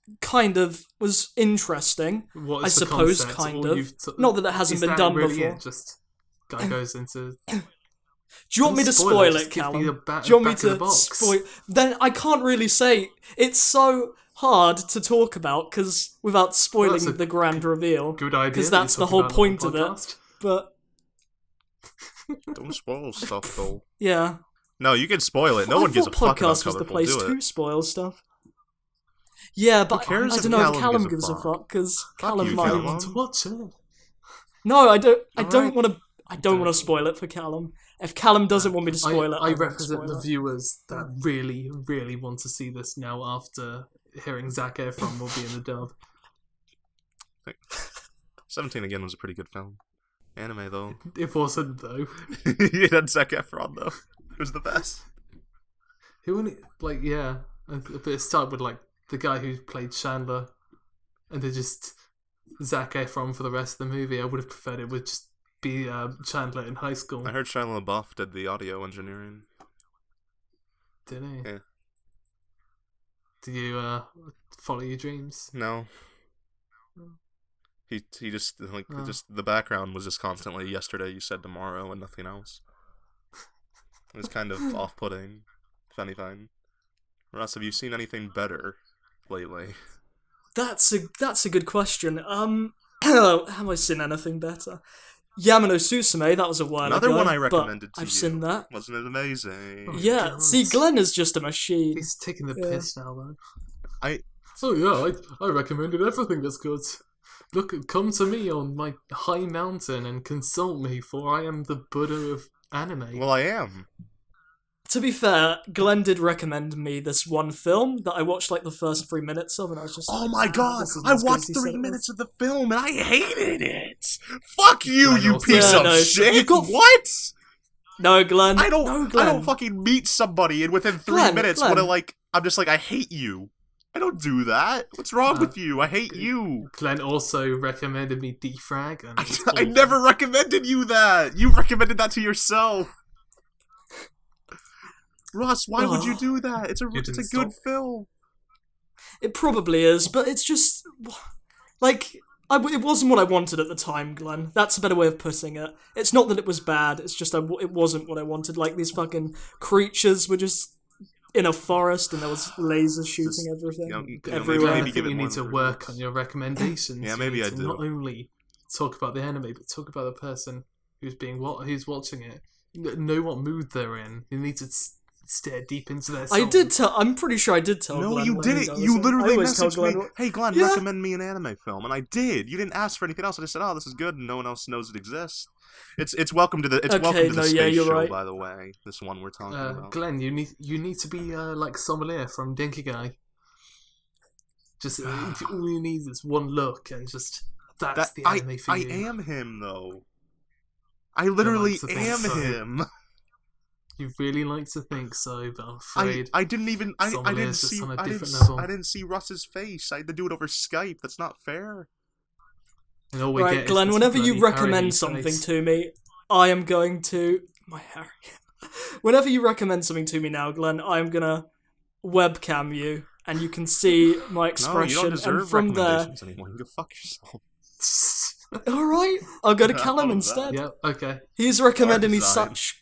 S3: interesting.
S2: What is
S3: I suppose
S2: the
S3: kind of. Not that it hasn't been done before.
S2: It? Just guy goes into.
S3: Do you want me to spoil it, Callum? Do you want me to spoil? Then I can't really say. It's so hard to talk about because without spoiling the grand reveal.
S2: Good idea.
S3: Because that's the whole point of it. But
S1: don't spoil stuff, though.
S3: Yeah.
S1: No, you can spoil it. No one gives a fuck about
S3: podcast was the
S1: Colorful.
S3: place to spoil stuff. Yeah, but I don't know if Callum gives a fuck because Callum might
S2: want to watch it.
S3: No, I don't. I don't want to spoil it for Callum. If Callum doesn't want me to spoil it,
S2: I represent the viewers that really, really want to see this now. After hearing Zac Efron will be in the dub.
S1: 17 again was a pretty good film. Anime though.
S2: It wasn't though.
S1: It had Zac Efron though. It was the best.
S2: Who only it started with like the guy who played Chandler, and then just Zac Efron for the rest of the movie. I would have preferred it would just be Chandler in high school.
S1: I heard Shia LaBeouf did the audio engineering.
S2: Did he?
S1: Yeah.
S2: Did you follow your dreams?
S1: No. He just just the background was just constantly yesterday you said tomorrow and nothing else. It was kind of off-putting, if anything. Russ, have you seen anything better lately?
S3: That's a good question. Have I seen anything better? Yamano Susume, that was a while
S1: Another
S3: ago.
S1: one I recommended to
S3: I've
S1: you.
S3: seen that.
S1: Wasn't it amazing?
S2: Oh,
S3: yeah,
S2: God.
S3: see, Glen is just a machine.
S2: He's taking the piss now, though. I recommended everything that's good. Look, come to me on my high mountain and consult me, for I am the Buddha of anime.
S1: Well, I am.
S3: To be fair, Glen did recommend me this one film that I watched like the first 3 minutes of, and I was just
S1: oh my god, I watched 3 minutes of the film and I hated it! Fuck you, you piece of shit! What?
S3: No, Glen.
S1: I don't fucking meet somebody and within 3 minutes I'm just like, I hate you. I don't do that. What's wrong with you? I hate you.
S2: Glen also recommended me D-Frag. And
S1: I never recommended you that. You recommended that to yourself. Russ, why would you do that? It's a good film.
S3: It probably is, but it's just like it wasn't what I wanted at the time, Glen. That's a better way of putting it. It's not that it was bad. It's just it wasn't what I wanted. Like these fucking creatures were just in a forest, and there was lasers shooting everything everywhere.
S2: I think you need to work on your recommendations.
S1: Yeah, maybe I do.
S2: Not only talk about the anime, but talk about the person who's watching it. Know what mood they're in. You need to stare deep into their soul.
S3: I'm pretty sure I did tell
S1: No,
S3: Glen.
S1: you didn't. You literally messaged me, hey Glen, recommend me an anime film. And I did. You didn't ask for anything else. I just said, oh, this is good, and no one else knows it exists. It's welcome to the space show, right. By the way. This one we're talking about.
S2: Glen, you need to be like Sommelier from Dinkigai. Just all you need is one look, and just that's the anime for you.
S1: I am him though. I literally am him.
S2: You really like to think so, but I'm afraid
S1: I didn't see Russ's face. I had to do it over Skype. That's not fair.
S2: And all we get
S3: Glen,
S2: is
S3: whenever you recommend
S2: Harry
S3: something
S2: face.
S3: to me, I am going to Harry. Whenever you recommend something to me now, Glen, I'm gonna webcam you, and you can see my expression.
S1: No, you don't deserve
S3: and from
S1: recommendations anymore. You can go fuck yourself.
S3: Alright, I'll go to Callum instead.
S2: Yeah, okay.
S3: He's recommended me such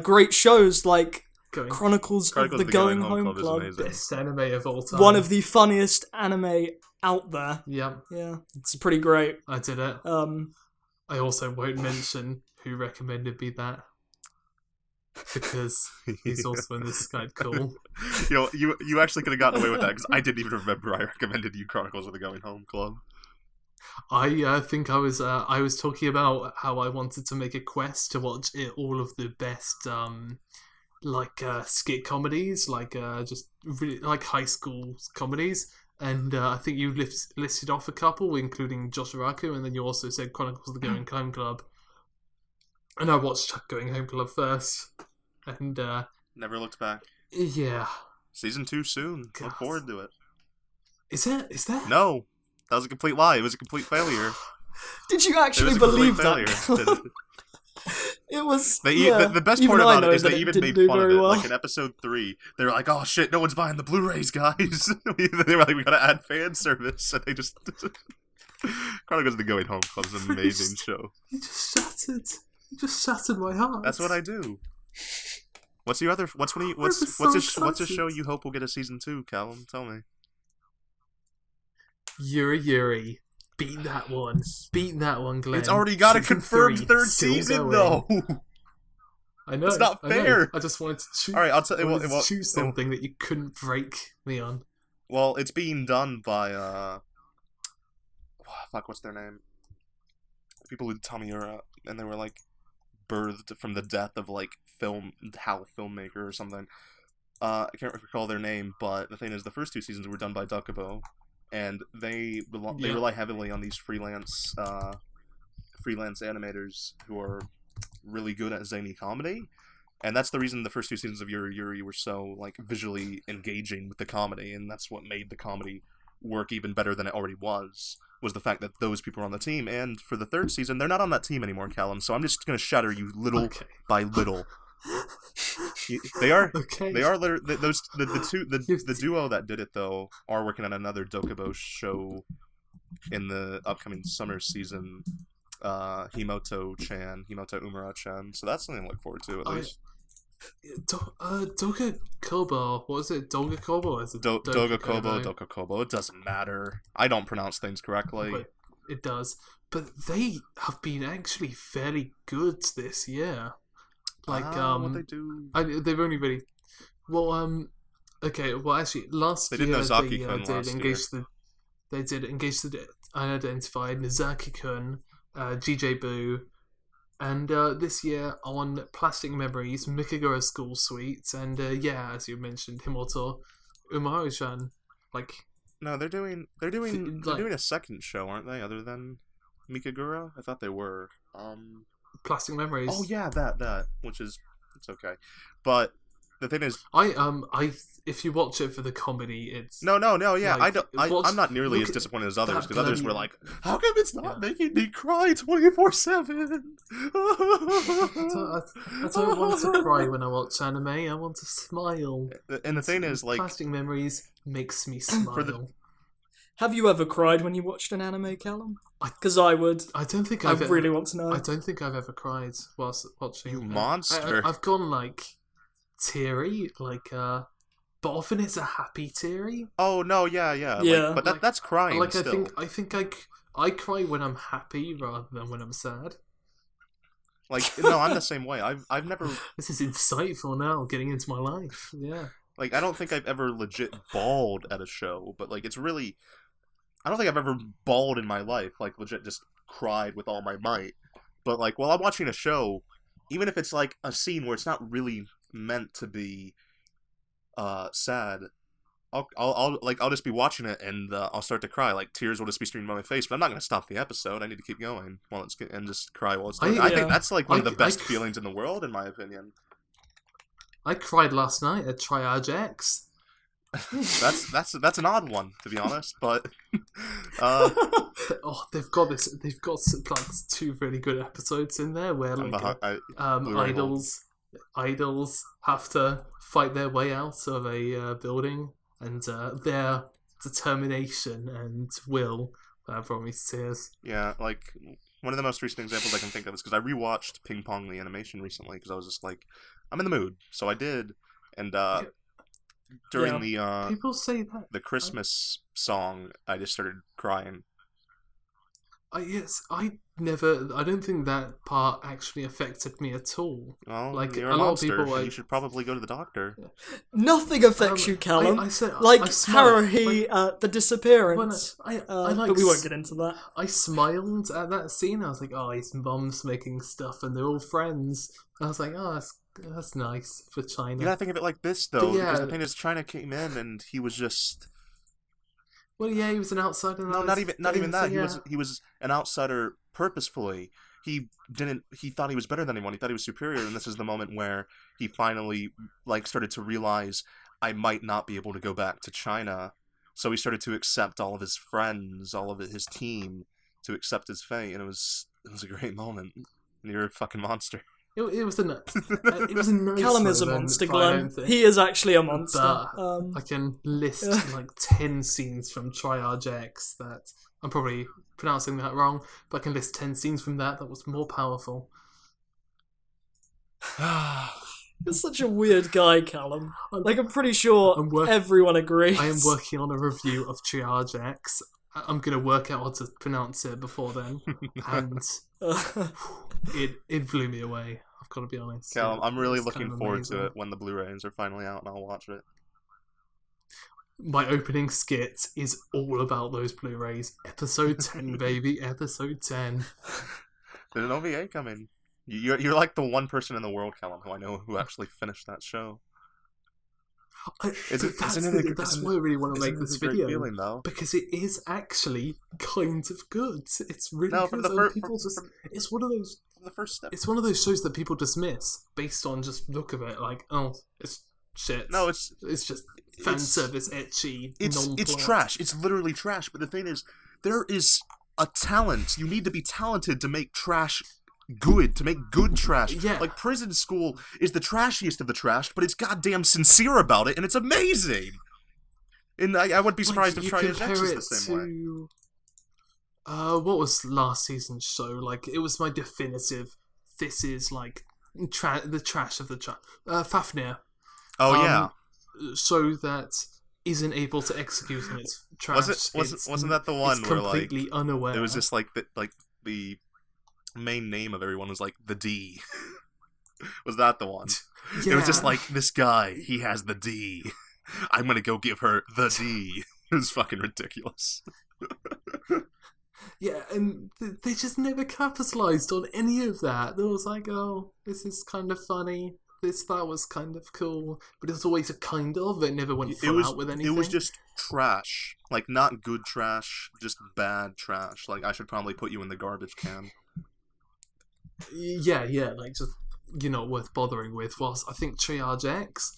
S3: great shows like Chronicles of the Going Home Club.
S2: Best anime of all time.
S3: One of the funniest anime out there.
S2: Yeah.
S3: Yeah, it's pretty great.
S2: I did it. I also won't mention who recommended me that. Because he's also in this Skype call.
S1: You actually could have gotten away with that, because I didn't even remember I recommended you Chronicles of the Going Home Club.
S2: I think I was talking about how I wanted to make a quest to watch all of the best skit comedies, just really like high school comedies, and I think you listed off a couple, including Joshiraku, and then you also said Chronicles of the Going Home Club. And I watched Going Home Club first, and
S1: never looked back.
S2: Yeah.
S1: Season 2 soon.
S2: God.
S1: Look forward to it.
S2: Is there?
S1: No. That was a complete lie. It was a complete failure.
S3: Did you actually believe that? It was.
S1: The best part about it is they even made fun of it.
S3: Well.
S1: Like in episode 3, they were like, "Oh shit, no one's buying the Blu-rays, guys." They were like, "We gotta add fan service," and they just. Chronicles of the Going Home Club is an amazing show.
S2: You just shattered my heart.
S1: That's what I do. What's a show you hope will get a season 2, Callum? Tell me.
S2: Yuri Yuri. Beat that one, Glen.
S1: It's already got a confirmed 3rd season, though.
S2: I know.
S1: It's not fair.
S2: I just wanted to choose.
S1: All right, I'll tell you.
S2: Choose something that you couldn't break me on.
S1: Well, it's being done by what's their name? People who did Tamiyura, and they were like birthed from the death of like filmmaker or something. I can't recall their name, but the thing is, the first 2 seasons were done by Dokubo, and they rely heavily on these freelance animators who are really good at zany comedy, and that's the reason the first 2 seasons of Yuri Yuri were so like visually engaging with the comedy, and that's what made the comedy work even better than it already was the fact that those people are on the team. And for the 3rd season, they're not on that team anymore, Callum, so I'm just going to shatter you little by little. They are okay. They are the duo that did it though are working on another Dokubo show in the upcoming summer season. Himoto Umura-chan. So that's something to look forward to at least.
S2: Doga Kobo. What was it? Doga Kobo? Or is it
S1: Doga Kobo, Doga Kobo. It doesn't matter. I don't pronounce things correctly.
S2: But it does. But they have been actually fairly good this year. What they do? They've only really. Well, okay. Well, actually, last year they did engage the unidentified Nozaki-kun, GJ Boo, and this year on Plastic Memories, Mikagura School Suite, and as you mentioned, Himoto Umaru-chan.
S1: No, they're doing a second show, aren't they? Other than Mikagura, I thought they were.
S2: Plastic Memories.
S1: Oh yeah, that which is it's okay, but the thing is,
S2: if you watch it for the comedy, it's
S1: no, yeah, I'm not nearly as disappointed as others, because others were like, how come it's not making me cry 24/7?
S2: I don't want to cry when I watch anime. I want to smile.
S1: And the thing is, like,
S2: Plastic Memories makes me smile.
S3: Have you ever cried when you watched an anime, Callum? Because I would.
S2: I don't think
S3: I really want to know.
S2: I don't think I've ever cried whilst watching.
S1: You monster!
S2: I've gone teary, but often it's a happy teary.
S1: Oh no, yeah. But that's crying. Still.
S2: I think I cry when I'm happy rather than when I'm sad.
S1: No, I'm the same way. I've never.
S2: This is insightful now. Getting into my life. Yeah.
S1: I don't think I've ever legit bawled at a show, but it's really. I don't think I've ever bawled in my life, legit just cried with all my might. But while I'm watching a show, even if it's a scene where it's not really meant to be sad, I'll just be watching it and I'll start to cry. Tears will just be streaming down my face, but I'm not going to stop the episode. I need to keep going and just cry while it's going. I think that's one of the best feelings in the world, in my opinion.
S2: I cried last night at Triage X.
S1: That's an odd one, to be honest, but
S2: they've got 2 really good episodes in there where idols have to fight their way out of a building, and their determination and will brought me to tears.
S1: Yeah, one of the most recent examples I can think of is because I rewatched Ping Pong the animation recently, because I was just I'm in the mood, so I did, and during the
S2: people say that
S1: the Christmas song, I just started crying.
S2: I don't think that part actually affected me at all.
S1: Well,
S2: like
S1: you're
S2: a lot of people,
S1: you should probably go to the doctor.
S3: Nothing affects you, Callum.
S2: I said,
S3: like
S2: Haruhi,
S3: the disappearance.
S2: but
S3: we won't get into that.
S2: I smiled at that scene. I was like, oh, his mom's making stuff, and they're all friends. I was like, oh, that's nice for China.
S1: You gotta think of it like this, though, because the thing is, China came in and he was just.
S2: Well, yeah, he was an outsider.
S1: No, not even that. Yeah. He was an outsider purposefully. He thought he was better than anyone. He thought he was superior, and this is the moment where he finally started to realize, I might not be able to go back to China. So he started to accept all of his friends, all of his team, to accept his fate, and it was a great moment. And you're a fucking monster.
S2: It was a nice
S3: Callum is a monster, Glen. He is actually a monster.
S2: I can list 10 scenes from Triage X that I'm probably pronouncing that wrong, but I can list 10 scenes from that was more powerful.
S3: You're such a weird guy, Callum. I'm pretty sure everyone agrees.
S2: I am working on a review of Triage X. I'm going to work out how to pronounce it before then. And it blew me away. I've got to be honest.
S1: Callum, I'm really looking forward to it when the Blu-rays are finally out and I'll watch it.
S2: My opening skit is all about those Blu-rays. Episode 10, baby. Episode 10.
S1: There's an OVA coming. You're like the one person in the world, Callum, who I know who actually finished that show.
S2: That's why I really want to make this video,
S1: feeling, though.
S2: Because it is actually kind of good. It's really good. It's one of those.
S1: The first step.
S2: It's one of those shows that people dismiss based on just look of it. Like, oh, it's shit.
S1: No, it's
S2: just fan service, etchy.
S1: It's trash. It's literally trash. But the thing is, there is a talent. You need to be talented to make trash good, to make good trash.
S2: Yeah.
S1: Like, Prison School is the trashiest of the trash, but it's goddamn sincere about it, and it's amazing. And I wouldn't be surprised if Triage X is the same way.
S2: What was last season's show? Like, it was my definitive, this is, like, the trash of the trash. Fafnir.
S1: Oh, yeah.
S2: Show that isn't able to execute on its trash.
S1: Wasn't that the one where,
S2: completely unaware.
S1: It was just, the main name of everyone was like the D. Was that the one? Yeah. It was just like, this guy, he has the D. I'm gonna go give her the D. It was fucking ridiculous.
S2: Yeah, and they just never capitalized on any of that. They was like, oh, this is kind of funny. That was kind of cool. But it was always a kind of. It never went full out with anything.
S1: It was just trash. Like, not good trash, just bad trash. Like, I should probably put you in the garbage can.
S2: Yeah, like, just, you're not worth bothering with. Whilst I think Triage X,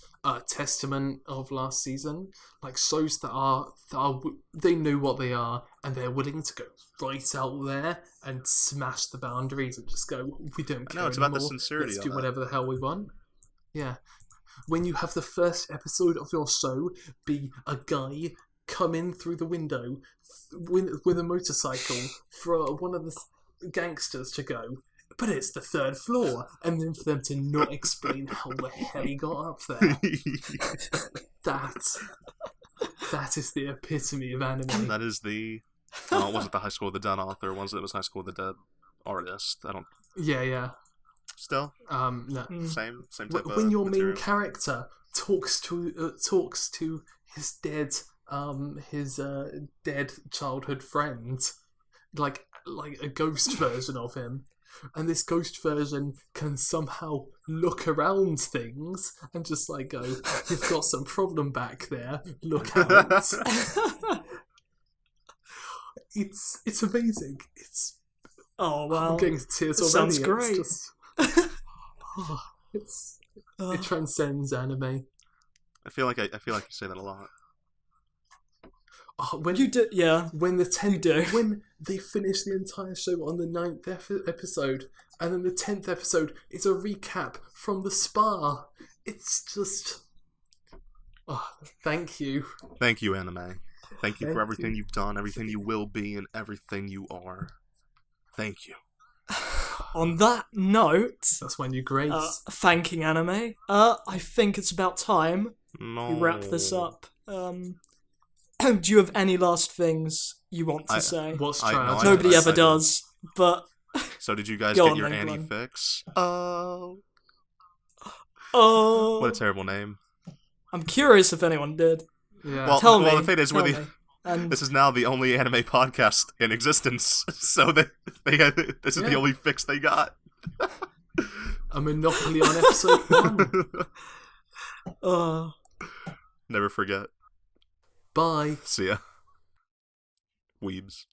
S2: testament of last season, like, shows that are they know what they are, and they're willing to go right out there and smash the boundaries and just go, we don't care.
S1: No, it's
S2: anymore.
S1: about the sincerity.
S2: Let's do whatever the hell we want. Yeah. When you have the first episode of your show be a guy come in through the window with a motorcycle for one of the gangsters to go, but it's the 3rd floor, and then for them to not explain how the hell he got up there. That is the epitome of anime.
S1: That is the... Well, it wasn't the High School of the Dead author, it was High School of the Dead artist. I don't...
S2: Yeah.
S1: Still?
S2: No.
S1: Same type of
S2: when your
S1: material.
S2: main character talks to his dead childhood friend, like a ghost version of him, and this ghost version can somehow look around things and just like go, you've got some problem back there, look out. It's amazing.
S3: Oh wow!
S2: I'm getting tears already.
S3: Sounds great.
S2: It transcends anime.
S1: I feel like you say that a lot.
S2: When
S3: you do, yeah.
S2: When they finish the entire show on the 9th episode, and then the 10th episode is a recap from the spa. It's just, thank you.
S1: Thank you, anime. Thank you for everything you've done, everything you will be, and everything you are. Thank you.
S3: On that note,
S2: that's when you grace.
S3: Thanking anime. I think it's about time
S1: No.
S3: we wrap this up. Do you have any last things you want to say?
S2: What's Triage?
S3: Nobody ever does, but...
S1: So did you guys
S3: Go
S1: get
S3: on
S1: your
S3: then, Glen.
S1: AniFix?
S3: Oh...
S1: What a terrible name.
S3: I'm curious if anyone did.
S2: Yeah.
S3: Well, tell me.
S1: The thing is,
S3: And
S1: this is now the only anime podcast in existence, so this is the only fix they got.
S2: A monopoly on episode 1.
S1: Never forget.
S2: Bye.
S1: See ya. Weebs.